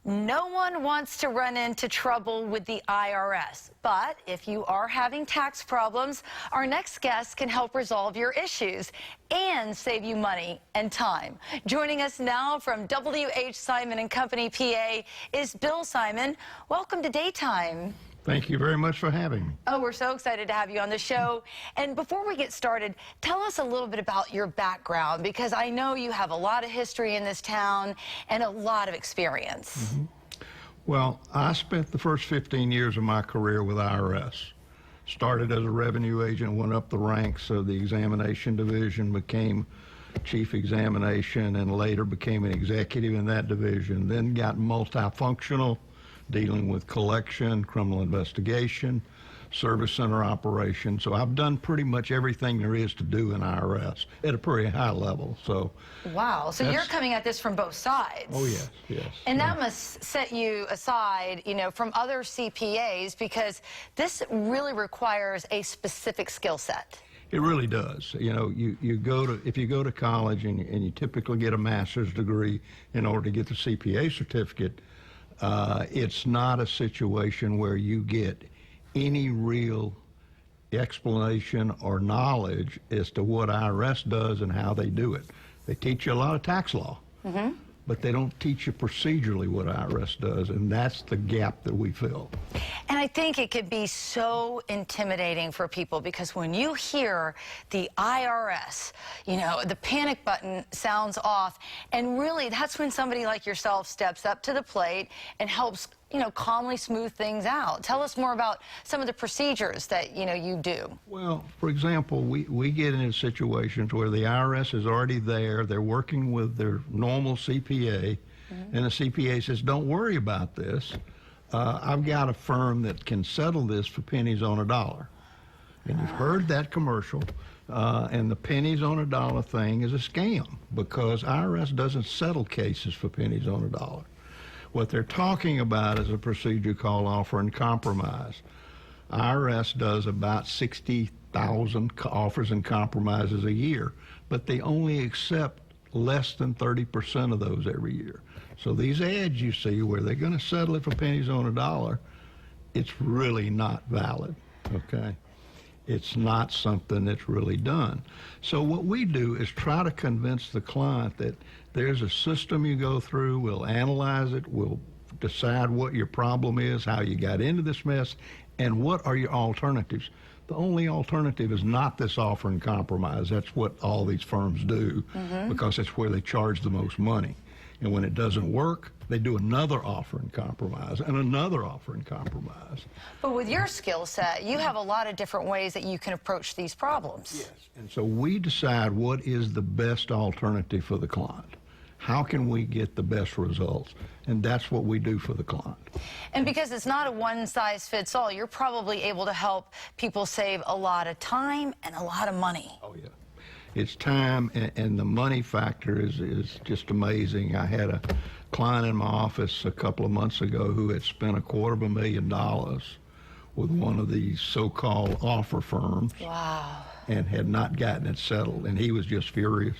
No one wants to run into trouble with the IRS, but if you are having tax problems, our next guest can help resolve your issues and save you money and time. Joining us now from whsimon Company, PA, is Bill Simon. Welcome to Daytime. Thank you very much for having me. Oh, we're so excited to have you on the show. And before we get started, tell us a little bit about your background, because I know you have a lot of history in this town and a lot of experience. Well, I spent the first 15 years of my career with IRS. Started as a revenue agent, went up the ranks of the examination division, became chief examination, and later became an executive in that division. Then got multifunctional, dealing with collection, criminal investigation, service center operations. So I've done pretty much everything there is to do in IRS at a pretty high level. So wow, so you're coming at this from both sides. Oh yes, yes. And that must set you aside, you know, from other CPAs, because this really requires a specific skill set. It really does. You know, if you go to college and you typically get a master's degree in order to get the CPA certificate, it's not a situation where you get any real explanation or knowledge as to what IRS does and how they do it. They teach you a lot of tax law, but they don't teach you procedurally what IRS does, and that's the gap that we fill. And I think it could be so intimidating for people, because when you hear the IRS, you know, the panic button sounds off, and really that's when somebody like yourself steps up to the plate and helps, you know, calmly smooth things out. Tell us more about some of the procedures that, you know, you do. Well, for example, we get into situations where the IRS is already there, they're working with their normal CPA, and the CPA says, don't worry about this. I've got a firm that can settle this for pennies on a dollar. And you've heard that commercial, and the pennies on a dollar thing is a scam, because IRS doesn't settle cases for pennies on a dollar. What they're talking about is a procedure called offer and compromise. IRS does about 60,000 offers and compromises a year, but they only accept less than 30% of those every year. So these ads you see where they're going to settle it for pennies on a dollar, it's really not valid, okay? It's not something that's really done. So what we do is try to convince the client that there's a system you go through, we'll analyze it, we'll decide what your problem is, how you got into this mess, and what are your alternatives. The only alternative is not this offer and compromise. That's what all these firms do, because that's where they charge the most money. And when it doesn't work, they do another offer and compromise and another offer and compromise. But with your skill set, you have a lot of different ways that you can approach these problems. Yes, and so we decide what is the best alternative for the client. How can we get the best results? And that's what we do for the client. And because it's not a one-size-fits-all, you're probably able to help people save a lot of time and a lot of money. Oh, yeah. It's time, and the money factor is just amazing. I had a client in my office a couple of months ago who had spent $250,000 with one of these so-called offer firms. Wow. And had not gotten it settled, and he was just furious.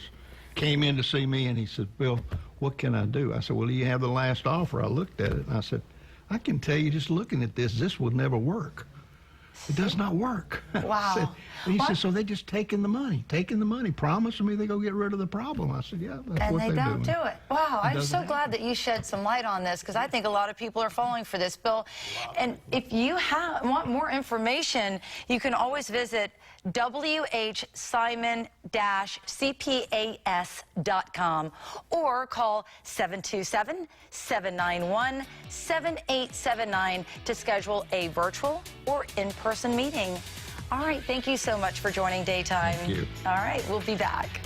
Came in to see me, and he said, Bill, what can I do? I said, well, you have the last offer. I looked at it, and I said, I can tell you just looking at this would never work. It does not work. Wow. And he said, so they just taking the money, promising me they go get rid of the problem. I said, yeah, that's and what they don't doing. do it. Wow, I'm so glad that you shed some light on this, because I think a lot of people are falling for this, Bill. And if you want more information, you can always visit whsimon-cpas.com or call 727-791-7879 to schedule a virtual or in-person meeting. All right, thank you so much for joining Daytime. Thank you. All right, we'll be back.